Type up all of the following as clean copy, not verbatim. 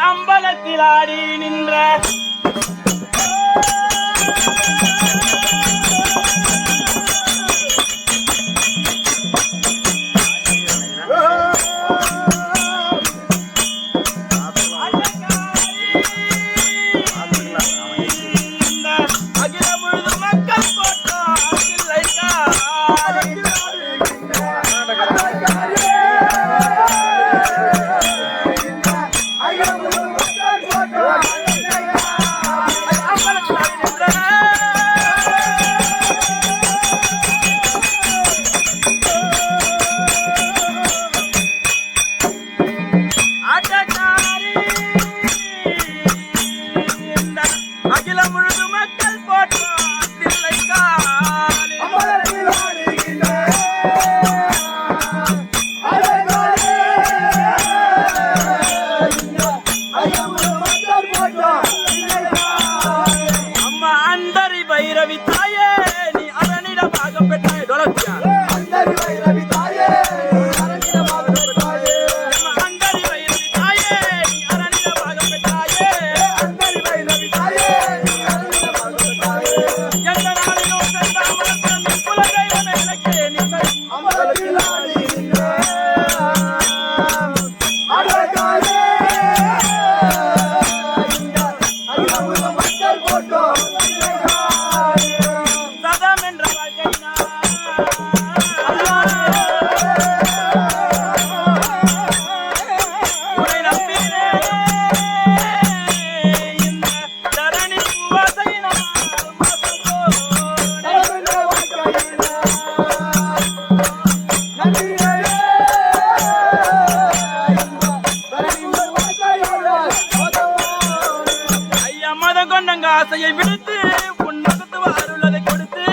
அம்பலத்தில் ஆடி நின்ற ஆசையை விடுத்து உன்னகத்து அருளதை கொடுத்து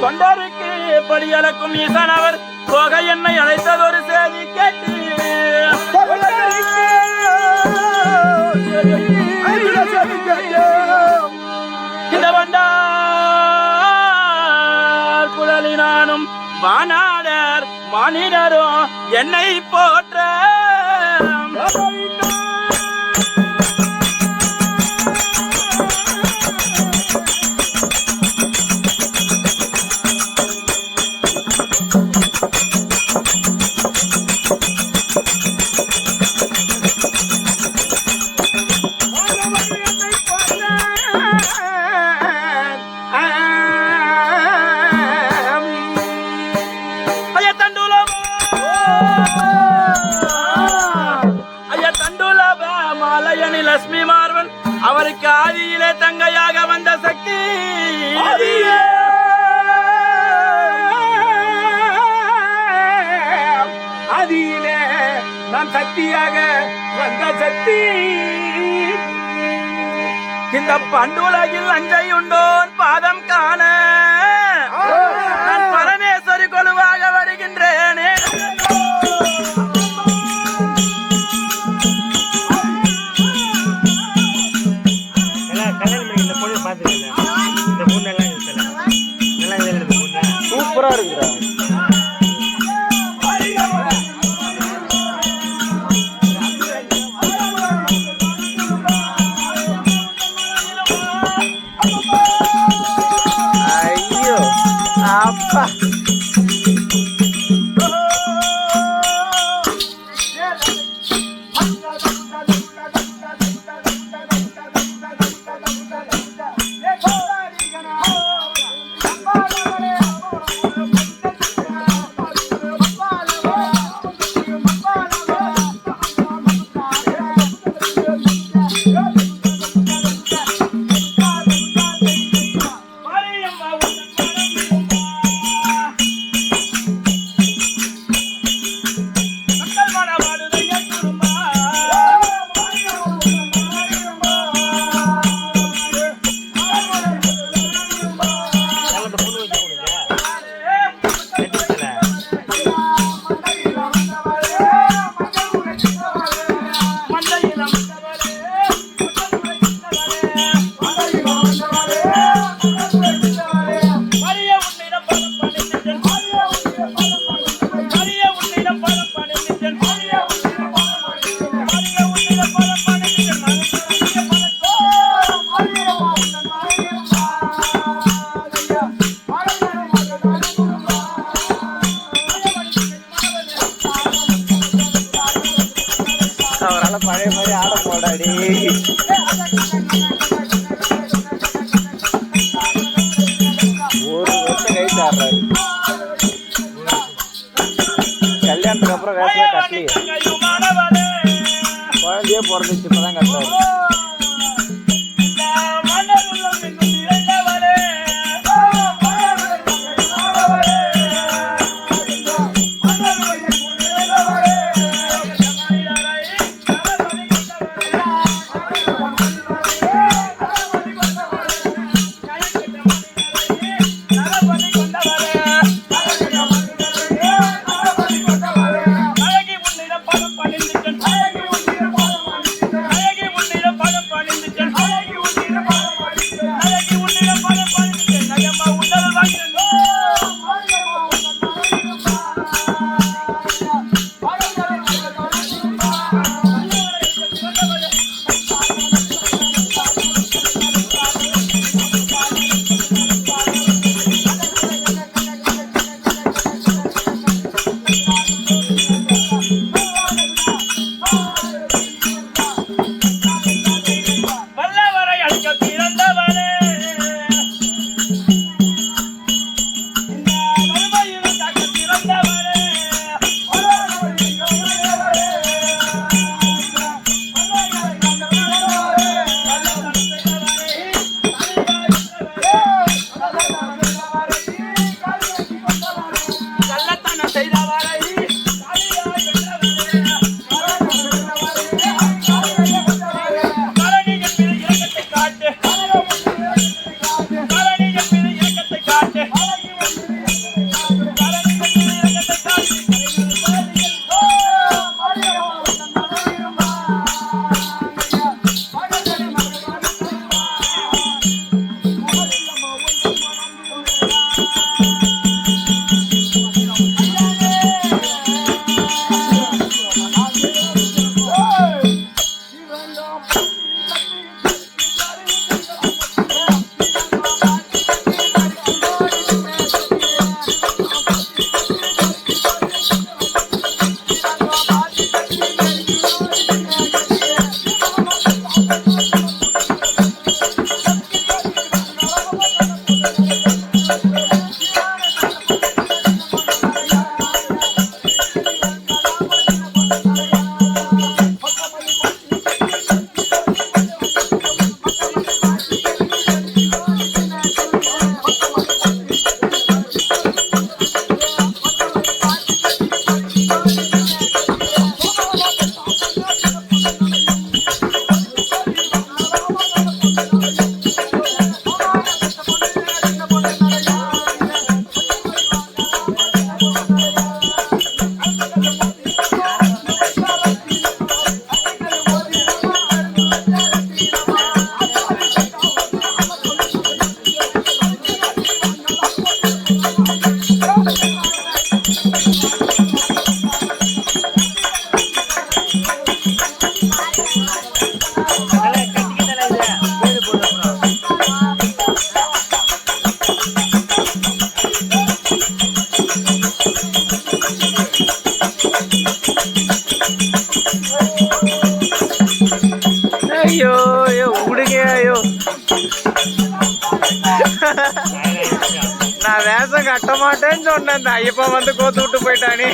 தொண்டருக்கு படியளக்கும் ஈசனவர் போக என்னை அழைத்ததொரு செய்தி கேட்டு இந்த வண்டார் குழலினானும் வானாடர் மானிடரும் என்னை போற்ற சக்தி அதிலே நான் சக்தியாக வந்த சக்தி. இந்த பண்டுலகில் அஞ்சையுண்டோன் பாதம் காண நான் பரமேஸ்வரி கொலுவாக வருகின்றேனே. சூப்பரா இருக்குடா. ஐயோ அப்பா அவரால் பழைய மாதிரி ஆட போடாடி. ஒரு வருஷம் கழிச்சு ஆடுறாரு. கல்யாணத்துக்கு அப்புறம் வேலையே கட்டலையே. குழந்தையே பிறந்துச்சு, இப்பதான் கட்டுறாரு. நான் வேஷம் கட்ட மாட்டேன்னு சொன்னேன். இந்த ஐயப்பா வந்து கோத்து விட்டு போயிட்டானே.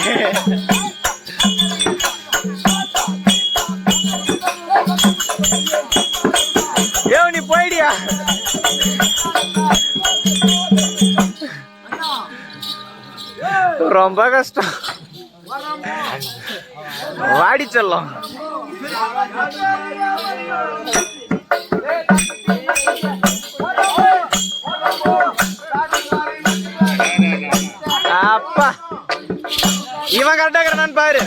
ஏ நீ போயிடியா? ரொம்ப கஷ்டம். வாடி செல்லம். அப்பா இவன் கரெக்டா இருக்கிறான்னு பாரு.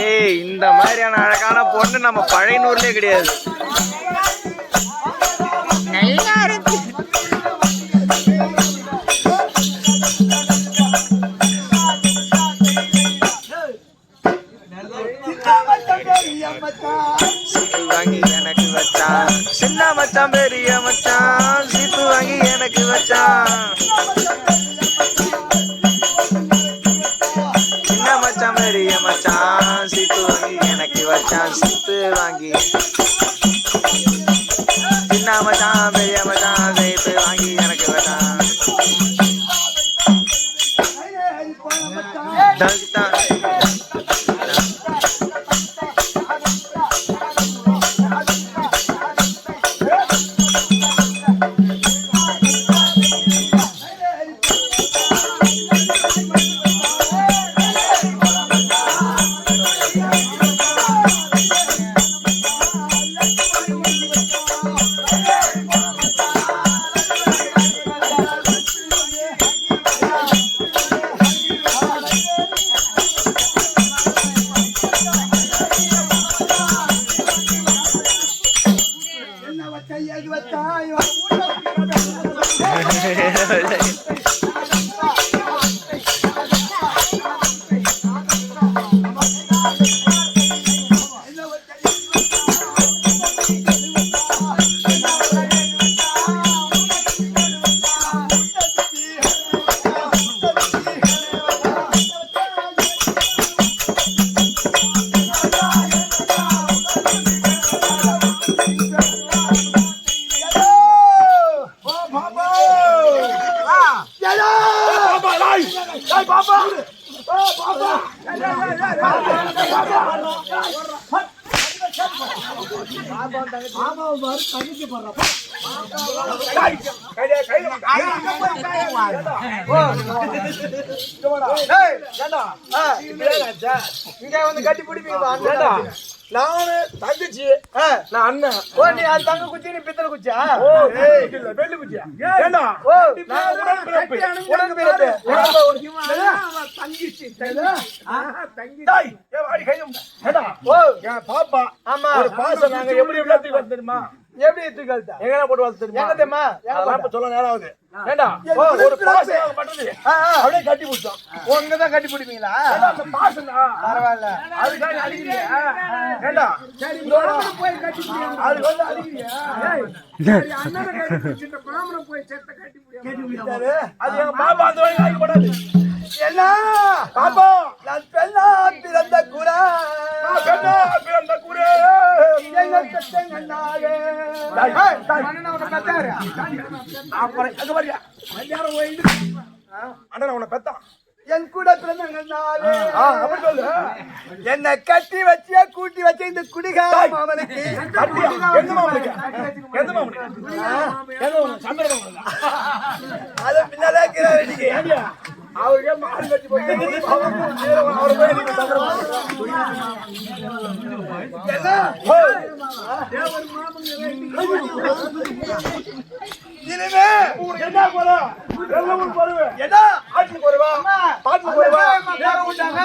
ஏய் இந்த மாதிரியான அழகான பொண்ணு நம்ம பழையனூர்லயே கிடையாது. நல்லா இருக்கு. சீப்பு வாங்கி எனக்கு வச்சான் சின்ன மச்சான் பெரிய மச்சான். சீப்பு வாங்கி எனக்கு வச்சான் சின்ன மச்சான் பெரிய மச்சான். சீப்பு வாங்கி எனக்கு வச்சான். சீப்பு வாங்கி சின்ன மச்சான் பெரிய மச்சான். சீப்பு வாங்கி எனக்கு வச்சான். இங்க வந்து கட்டி பிடிப்பீங்க. நானு தங்கச்சி நான் அண்ணன். ஓ நீ அந்த தங்க குச்சி நீ பித்தளை குச்சியா? வெள்ளி குச்சியா? ஏண்டா பாப்பா. ஆமா ஒரு பாசம் நாங்க எப்படி விளையாட்டு தெரியுமா? எப்படி எடுத்துக்கா எங்க போட்டு வளர்த்து தெரியுமா? தெரியுமா சொல்ல நேரம் ஆகுது. ஏண்டா ஒரு பாசம் பண்றது அப்படியே கட்டி பிடிச்சோம். உங்கதான் கட்டி பிடிப்பீங்களா? பாசம் பரவாயில்ல. அதுக்காக அடிக்கிறீங்க. ஏண்டா போய் கட்டி அது வந்து அடிக்கிறீங்க. அது எங்க பாப்பா அந்த வழி ஆகிப்படாது. என்ன பாப்பா நான் பெண்ணா பிறந்த குறை பிறந்த குறை என் கூட என்ன கட்டி வச்சியா கூட்டி வச்ச இந்த குடிகாரம் அவனுக்கு அது பின்னாலே அவருக்கே மாடு கட்டி போய் என்ன போறோம் என்ன ஆட்டுக்கு போறவா பாட்டுக்கு போறவா விட்டாங்க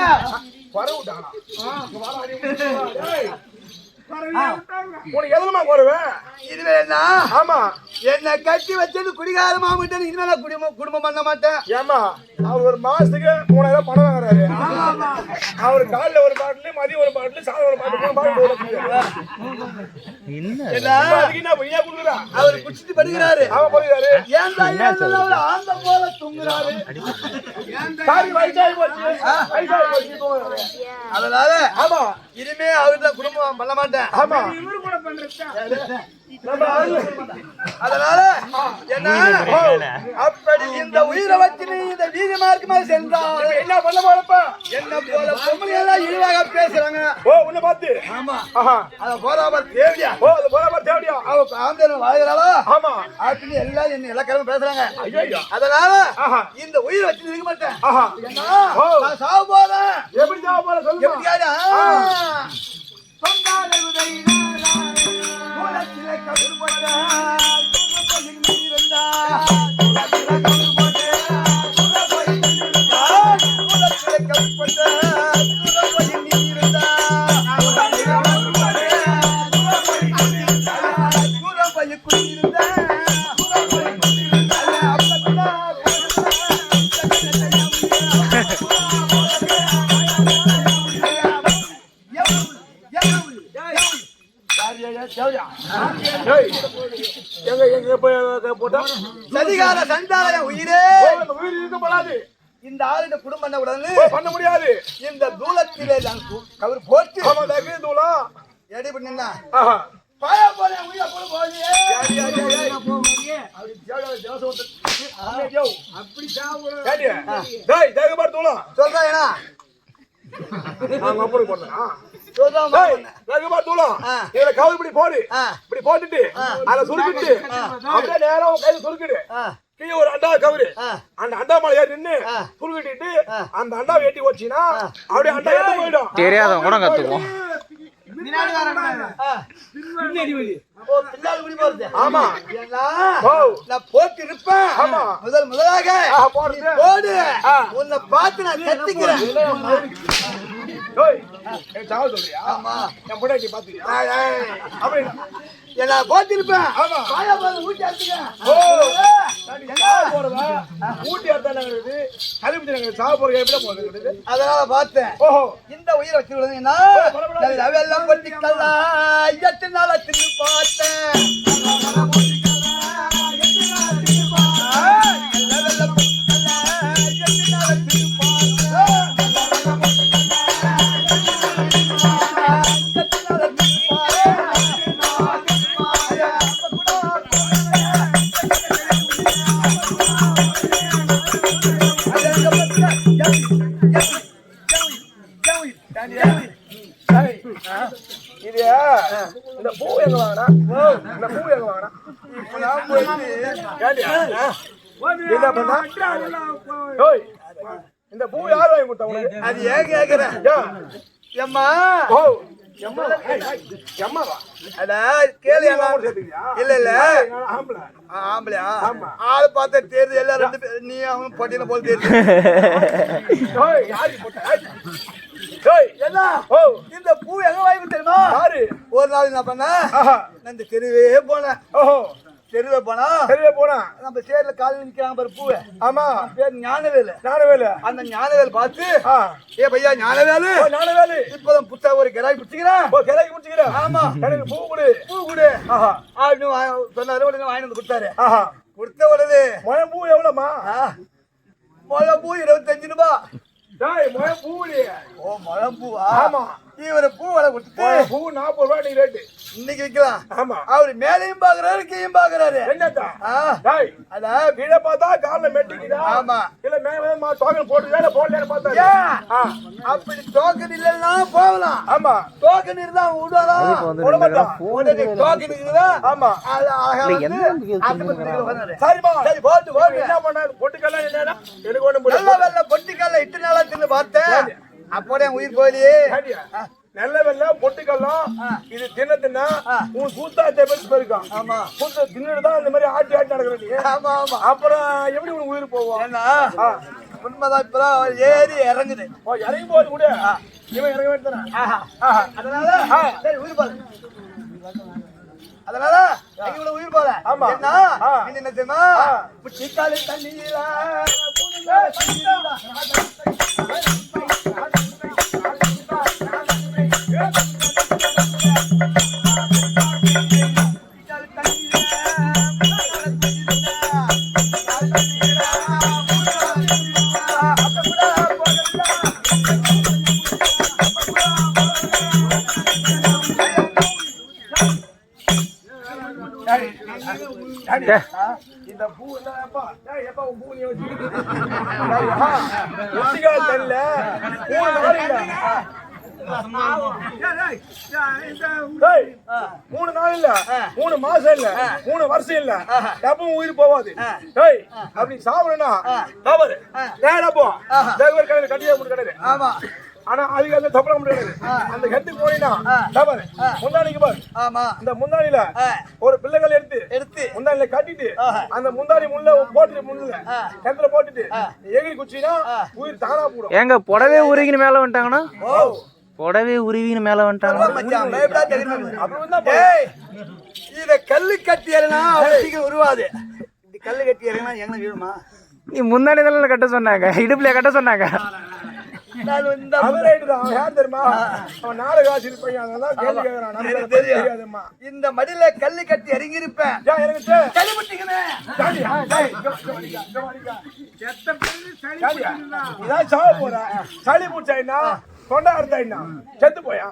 உனக்கு எதுமா போடுவேன் இதுவே என்ன? ஆமா என்ன கட்டி வச்சது குடிகார மாமிட்டு இனிமே குடும்பம் பண்ண மாட்டேன். ஏமா அவர் ஒரு மாசத்துக்கு 3000 பணம் வாங்குறாரு. அவரு காலைல ஒரு பாட்டில் மதியம் ஒரு பாட்டில் சாயந்தரம் ஒரு பாட்டில் அவர் குடிச்சிட்டு படிக்கிறாரு. அவன் படிக்கிறாரு ஆந்த போல தூங்குறாரு. அதனால ஆமா இனிமே அவர்தான் குடும்பம் பண்ண மாட்டேன். ஆமா இவரு கூட நம்ம அருள். அதனால என்ன அப்படி இந்த உயிரை வச்சு நீ இந்த வீதி மார்க்கமா சென்றால் என்ன பண்ண போறப்ப என்ன போல பொம்பளை எல்லாம் இழிவாக பேசுறாங்க. ஓ உன்னை பார்த்து ஆமா ஆஹா அத போறாமல் தேவையா ஓ அது போறப்ப தேவையா அவ ஆம்பளை வாழ்கிறாளா ஆமா அப்படின்னு எல்லாம் என்ன இலக்கணம் பேசுறாங்க. ஐயோ அதனால ஆஹா இந்த உயிரை வச்சு இருக்க மாட்டேன். ஆஹா என்ன ஓ. நான் சாவ போறேன். எப்படி ஜாவ போற சொல்லுங்க எப்படியாடா ஏய் எங்க எங்க போய் போட்டா சதிகார சண்டாலய உயிரே ஓ அந்த உயிர் இருக்க போறாது இந்த ஆளுடைய குடும்பம் என்ன உடனே ஓ பண்ண முடியாது இந்த தூளத்திலே நான் கவர் போட்டு ஆமா தகு தூளம் எடி பண்ணினா ஆஹா பாயா போறேன் உயிரை போட போறியே அப்படி சாவு டேய் தகு பார் தூளம் சொல்றேன் ஏனா நாங்க அப்புறம் பண்ணா சொல்றேன் டேய் தகு பார் தூளம் இதுல கவுல் இப்படி போடு இப்படி போட்டுட்டு அத சுருக்கிட்டு அப்படியே நேரா உன் கையில சுருக்கிடு கீழே ஒரு அண்டா கவுரு அந்த அண்டா மேல ஏறி நின்னு சுருக்கிட்டு அந்த அண்டா ஏட்டி வச்சினா அப்படியே அண்டா ஏத்த போயிடும் தெரியாதவங்க கூட கத்துக்குவோம். பின்னாடி ஓ பின்னாடி குடி போறது ஆமா ஏன்னா ஓ நான் போட்டு இருப்பேன் ஆமா முதலாக போடு நீ போடு உன்னை பார்த்து நான் கத்திக்கிறேன். டேய் ஏய் சாவு சொல்றியா ஆமா என் பொண்டாட்டி பாத்தியா அப்படி என்ன போட்டிருப்பேன். ஆமா. பாயா பாரு ஊட்டி அடிச்சுக்க. ஓ சாவு போறதா ஊட்டி அர்த்தானங்கிறது கலிபிச்சு சாவு போறது எப்படி போறது அதனால பார்த்தேன். ஓஹோ இந்த உயிரை வச்சு விடுறீங்கன்னா வெள்ளம் கொட்டிக்கல்லா 8 நாளா திரும்பி பார்த்தேன். இது இந்த பூ எங்க வாங்கினா இந்த பூ எங்க வாங்கினா இப்ப நான் போயிட்டு என்ன பண்ணா ஓய் இந்த பூ யார் வாங்கி கொடுத்தா உனக்கு அது ஏன் கேக்குறேன் எம்மா ஓ எம்மாவா அட கேளு இல்ல இல்ல ஆம்பளை ஆம்பளையா ஆளு பார்த்தா தெரியுது எல்லாம் 2 பேர் நீ அவன் பொட்டின போல தெரியுது. ஓய் யாரு போட்ட ஓய் என்ன ஓ இந்த பூ எங்க வாங்கி தெரியுமா? யாரு ஒரு நாள் என்ன பண்ண நான் இந்த தெருவே போனேன். ஓஹோ தெருவே போனா சரியா போனா நம்ம சேர்ல காலையில் நிக்கிறாங்க பாரு பூவை. ஆமா பேர் ஞானவேலு. ஞானவேலு அந்த ஞானவேல் பார்த்து ஏ பையா ஞானவேலு ஓ ஞானவேலு இப்பதான் புத்தக ஒரு கிராய் பிடிச்சிக்கிறேன். ஓ கிளைக்கு முடிச்சுக்கிற ஆமா எனக்கு பூ கொடு பூ கொடு ஆஹா அப்படின்னு சொன்னாரு. உடனே வாங்கி வந்து கொடுத்தாரு. ஆஹா கொடுத்த உடனே மொய பூ எவ்வளவுமா முழம் பூ 25 ரூபாய். டேய் மொய பூ ஓ முழம் பூவா? ஆமா இவரு பூ விலை கொடுத்துட்டு பூ 40 ரூபாய் நீ ரேட்டு இன்னைக்கு விக்கலாம். ஆமா அவரு மேலையும் பாக்குறாரு கீழையும் பாக்குறாரு. என்னடா டேய் அத கீழே பார்த்தா கால்ல மெட்டிக்குதா ஆமா இல்ல மேல டோக்கன் போட்டு வேலை போடலன்னு பார்த்தா அப்படி டோக்கன் இல்லன்னா போகலாம். ஆமா டோக்கன் இருந்தா விடுவாராம். போட மாட்டான் டோக்கன் இருக்குதா? ஆமா அது அழகா வந்து ஆஸ்பத்திரிக்கு வந்தாரு. சரிமா சரி போட்டு போட்டு என்ன பண்ண பொட்டுக்கெல்லாம் என்னன்னா எனக்கு ஒண்ணு நல்ல வெள்ள பொட்டிக்கல்ல 8 நாளா தின்னு பார்த்தேன். அப்போட என் உயிர் போயிலே. நல்ல வெள்ள பொட்டுக்கெல்லாம் இது தின்ன தின்னா உன் சூத்தாத்தை பத்தி போயிருக்கான். ஆமா சூத்த தின்னுதான் இந்த மாதிரி ஆட்டி ஆட்டி நடக்கிறது. ஆமா ஆமா அப்புறம் எப்படி உனக்கு உயிர் போவோம்? என்ன உண்மைதான். இப்பதான் ஏறி இறங்குது. இறங்கி போது கூட இவன் இறங்க வேண்டியதானே. அதனால சரி உயிர் போல. அதனால இவ்வளவு உயிர் போல. ஆமா. என்ன தெரியுமா? புச்சிக்காலி தண்ணியில டேய், டேய், இந்த பூ எல்லாம் எப்பா? டேய், எப்பா உன் பூ நீ வச்சுக்கிட்டு? டேய், ஒத்திக்கால் தெரியல. 3 நாள் இல்ல. டேய், 3 நாள் இல்ல, 3 மாசம் இல்ல, 3 வருஷம் இல்ல, எப்பவும் உயிர் போவாது. டேய், அப்படி சாப்பிடணும்னா தவறு. நேரா போ. தேவர் கடையில கட்டியே முடி கிடையாது. ஆமா ஆனா அதுக்கு அந்த தப்பல முடியாது. அந்த கட்டுக்கு போனீங்கன்னா தவறு. முந்தானிக்கு பாரு. ஆமா இந்த முந்தானில ஒரு பிள்ளைகள் எடுத்து முந்தானில கட்டிட்டு அந்த முந்தானி முள்ள போட்டுட்டு முள்ள கிணத்துல போட்டுட்டு எகிரி குச்சினா உயிர் தானா போடும். ஏங்க புடவே உருகின்னு மேல வந்துட்டாங்கன்னா புடவே உருவின்னு மேல வந்துட்டாங்க. மச்சான் பயப்படா தெரியுமா அப்படி வந்தா டேய் இத கல்லு கட்டி ஏறனா அவசியம் உருவாது. இந்த கல்லு கட்டி ஏறனா எங்க வீடுமா? நீ முன்னாடி தானே கட்ட சொன்னாங்க, இடுப்புல கட்ட சொன்னாங்க. நான் இந்த அவன் ரைட்டு தான். அவன் யார் தெரியுமா? அவன் நாடக ஆசிரியர் பையன். அதெல்லாம் கேள்வி கேட்கறான். நமக்கு தெரியாதும்மா. இந்த மடியில கல்லு கட்டி இறங்கி இருப்பேன். ஏன் எனக்கு கழிவுட்டிக்கனே இதான் சாவ போற. சளி பூச்சாயினா தொண்டை அறுத்தாயினா செத்து போயா.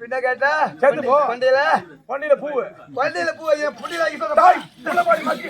பின்ன கேட்டா செத்து போ. கொண்டையில வண்டியில பூவு கொண்டையில பூ வைக்க புடில வைக்க தாய் உள்ள போய் மக்கி.